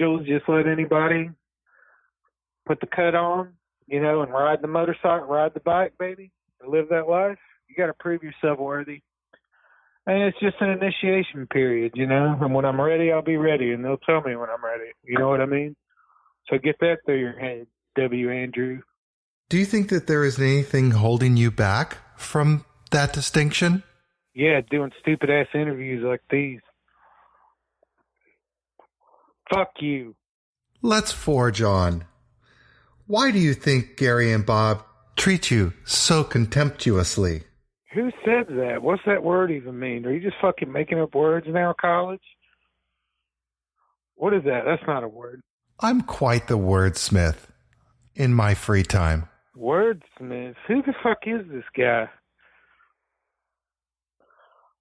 You'll just let anybody put the cut on, and ride the motorcycle, ride the bike, baby, and live that life. You got to prove yourself worthy. And it's just an initiation period, and when I'm ready, I'll be ready, and they'll tell me when I'm ready. You know what I mean? So get that through your head, W. Andrew. Do you think that there is anything holding you back from that distinction? Yeah, doing stupid-ass interviews like these. Fuck you. Let's forge on. Why do you think Gary and Bob treat you so contemptuously? Who said that? What's that word even mean? Are you just fucking making up words now, college? What is that? That's not a word. I'm quite the wordsmith in my free time. Wordsmith? Who the fuck is this guy?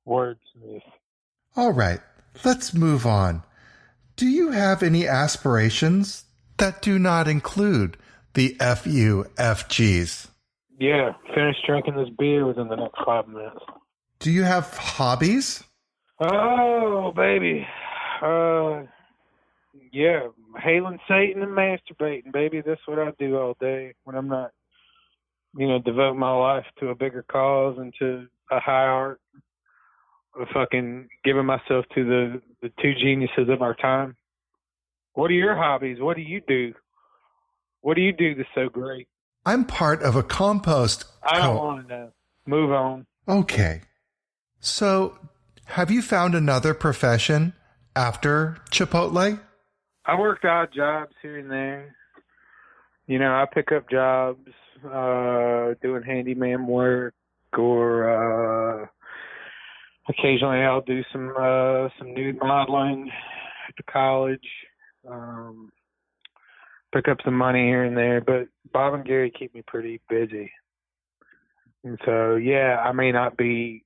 Wordsmith. All right, let's move on. Do you have any aspirations that do not include the FUFGs? Yeah, finish drinking this beer within the next 5 minutes. Do you have hobbies? Oh, baby. Yeah, hailing Satan and masturbating, baby. That's what I do all day when I'm not, devoting my life to a bigger cause and to a high art. Fucking giving myself to the two geniuses of our time. What are your hobbies? What do you do? What do you do that's so great? I'm part of a compost. I don't want to know. Move on. Okay. So, have you found another profession after Chipotle? I worked odd jobs here and there. I pick up jobs doing handyman work, or occasionally I'll do some nude modeling at the college. Pick up some money here and there, but Bob and Gary keep me pretty busy. And so, yeah, I may not be,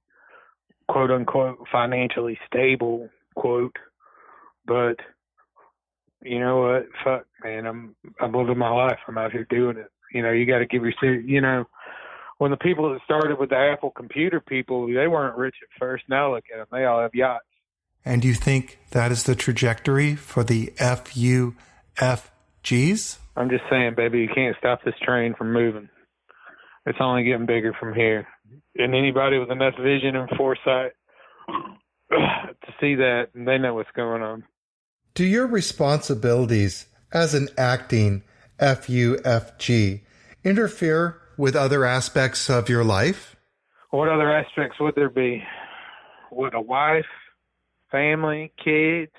quote unquote, financially stable, quote, but you know what? Fuck, man, I'm living my life. I'm out here doing it. You got to give your, when the people that started with the Apple computer people, they weren't rich at first. Now look at them. They all have yachts. And do you think that is the trajectory for the FUFGs? I'm just saying, baby, you can't stop this train from moving. It's only getting bigger from here. And anybody with enough vision and foresight to see that, they know what's going on. Do your responsibilities as an acting FUFG interfere with other aspects of your life? What other aspects would there be? What, a wife, family, kids?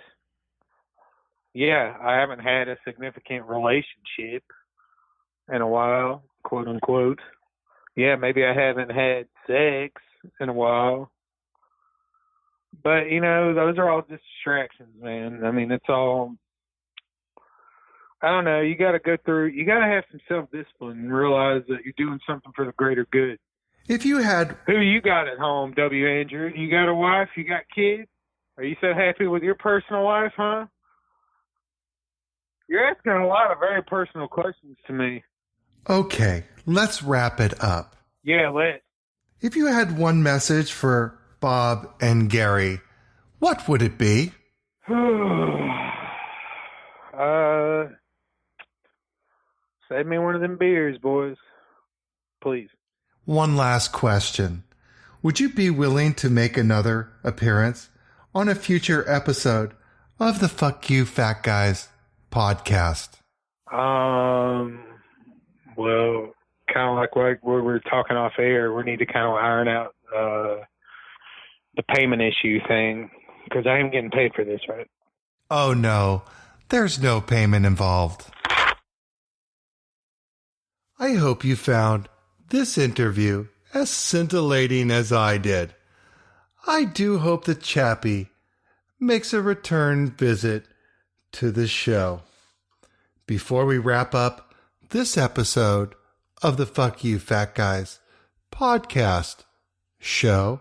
Yeah, I haven't had a significant relationship in a while, quote unquote. Yeah, maybe I haven't had sex in a while. But, those are all distractions, man. I mean, it's all, I don't know, you got to have some self-discipline and realize that you're doing something for the greater good. If you had... Who you got at home, W. Andrew? You got a wife? You got kids? Are you so happy with your personal life, huh? You're asking a lot of very personal questions to me. Okay, let's wrap it up. Yeah, let's. If you had one message for Bob and Gary, what would it be? Save me one of them beers, boys. Please. One last question. Would you be willing to make another appearance on a future episode of the Fuck You Fat Guys podcast? Well, kind of like we were talking off air, we need to kind of iron out the payment issue thing, because I am getting paid for this, right? Oh, no. There's no payment involved. I hope you found this interview as scintillating as I did. I do hope that Chappy makes a return visit to the show. Before we wrap up this episode of the Fuck You Fat Guys podcast show,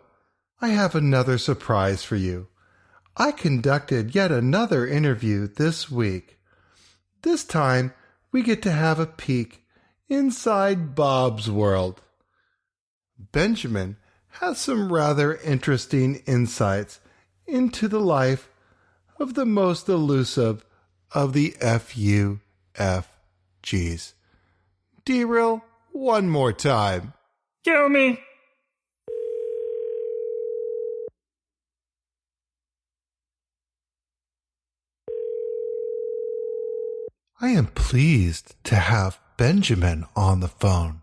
I have another surprise for you. I conducted yet another interview this week. This time, we get to have a peek inside Bob's world. Benjamin has some rather interesting insights into the life of the most elusive of the FUFGs. D-Real, one more time. Kill me. I am pleased to have Benjamin on the phone.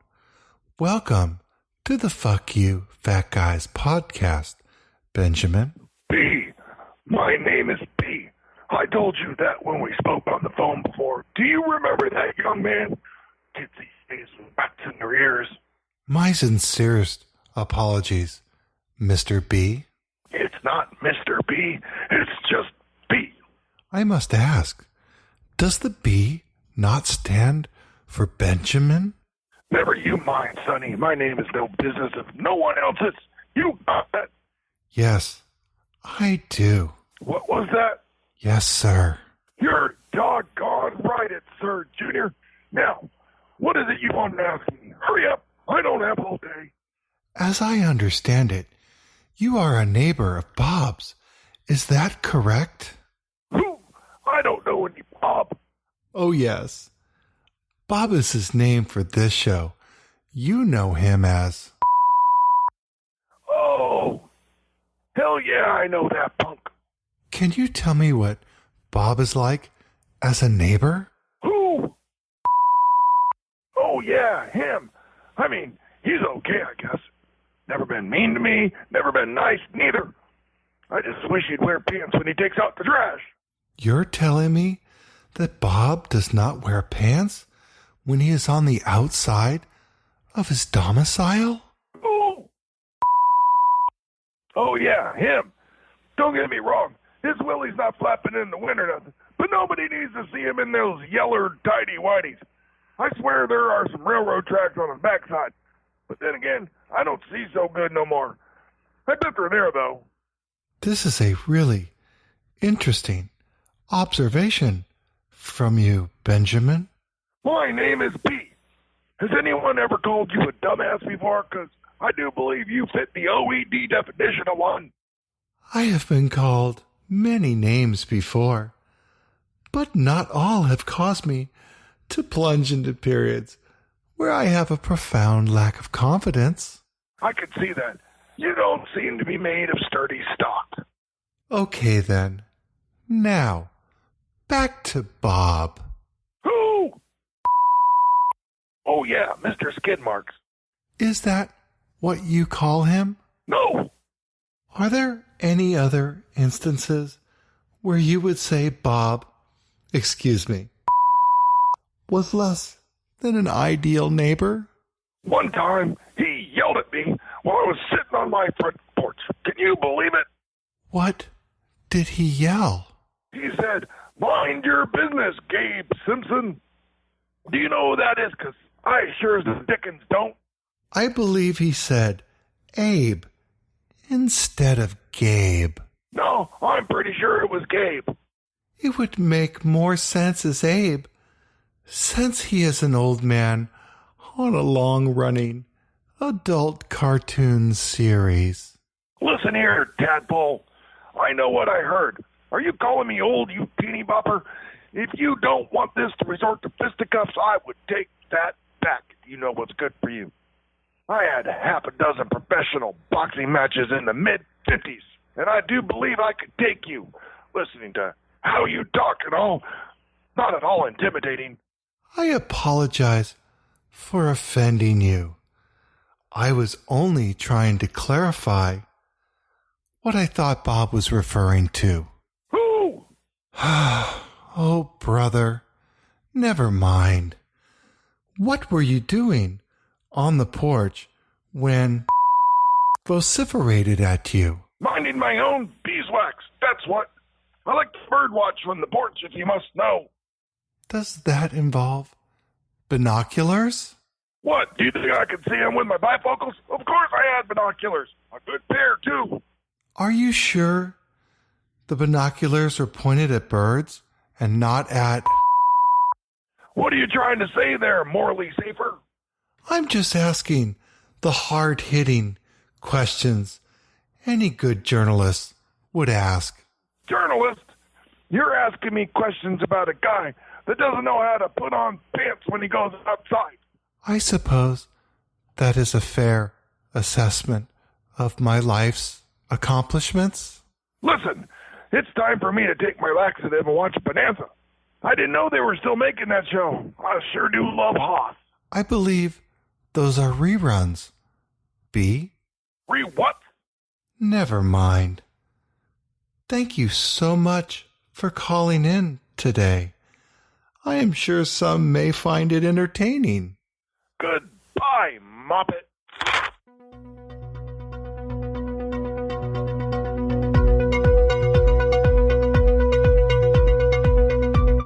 Welcome to the Fuck You Fat Guys podcast, Benjamin. B. My name is B. I told you that when we spoke on the phone before. Do you remember that young man? Kids these days with rats in their ears. My sincerest apologies, Mr. B. It's not Mr. B. It's just B. I must ask, does the B not stand for Benjamin? Never you mind, Sonny. My name is no business of no one else's. You got that? Yes, I do. What was that? Yes, sir. You're doggone right, it's Sir Junior. Now, what is it you want to ask me? Hurry up. I don't have all day. As I understand it, you are a neighbor of Bob's. Is that correct? Who? I don't know any Bob. Oh, yes. Bob is his name for this show. You know him as... Oh, hell yeah, I know that punk. Can you tell me what Bob is like as a neighbor? Who? Oh yeah, him. I mean, he's okay, I guess. Never been mean to me, never been nice, neither. I just wish he'd wear pants when he takes out the trash. You're telling me that Bob does not wear pants when he is on the outside of his domicile? Oh yeah, him. Don't get me wrong. His willie's not flapping in the winter nothing, but nobody needs to see him in those yeller tighty-whities. I swear there are some railroad tracks on his backside. But then again, I don't see so good no more. I bet they're there, though. This is a really interesting observation from you, Benjamin. My name is B. Has anyone ever called you a dumbass before? 'Cause I do believe you fit the OED definition of one. I have been called many names before, but not all have caused me to plunge into periods where I have a profound lack of confidence. I can see that. You don't seem to be made of sturdy stock. Okay then. Now, back to Bob. Who? Oh yeah, Mr. Skidmarks. Is that what you call him? No. Are there any other instances where you would say Bob, excuse me, was less than an ideal neighbor? One time, he yelled at me while I was sitting on my front porch. Can you believe it? What did he yell? He said, "Mind your business, Gabe Simpson." Do you know who that is? 'Cause I sure as the dickens don't. I believe he said Abe instead of Gabe. No, I'm pretty sure it was Gabe. It would make more sense as Abe, since he is an old man on a long-running adult cartoon series. Listen here, tadpole. I know what I heard. Are you calling me old, you teeny bopper? If you don't want this to resort to fisticuffs, I would take that back. You know what's good for you. I had half a dozen professional boxing matches in the mid-50s, and I do believe I could take you, listening to how you talk and all. Not at all intimidating. I apologize for offending you. I was only trying to clarify what I thought Bob was referring to. Who? Oh, brother, never mind. What were you doing on the porch when vociferated at you? Minding my own beeswax, that's what. I like to birdwatch from the porch, if you must know. Does that involve binoculars? What, do you think I can see them with my bifocals? Of course I had binoculars. A good pair, too. Are you sure the binoculars are pointed at birds and not at... What are you trying to say there, morally safer? I'm just asking the hard-hitting questions any good journalist would ask. Journalist? You're asking me questions about a guy that doesn't know how to put on pants when he goes outside. I suppose that is a fair assessment of my life's accomplishments. Listen, it's time for me to take my laxative and watch Bonanza. I didn't know they were still making that show. I sure do love Hoss. I believe those are reruns. B? What? Never mind. Thank you so much for calling in today. I am sure some may find it entertaining. Goodbye, Moppet.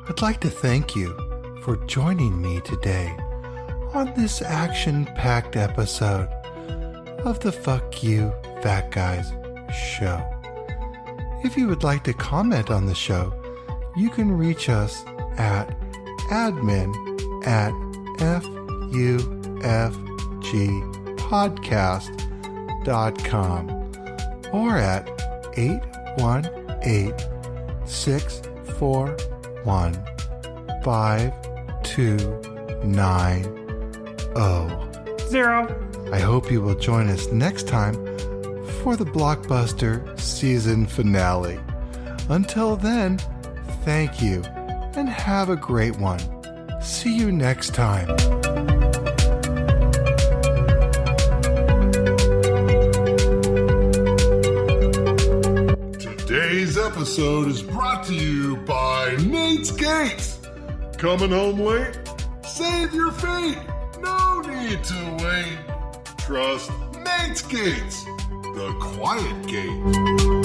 I'd like to thank you for joining me today on this action-packed episode of the Fuck You Fat Guys show. If you would like to comment on the show, you can reach us at admin@fufgpodcast.com or at 818-641-5290. I hope you will join us next time for the blockbuster season finale. Until then, thank you and have a great one. See you next time. Today's episode is brought to you by Nate's Gates. Coming home late? Save your fate. No need to wait. Trust Nate's Gates, the quiet gate.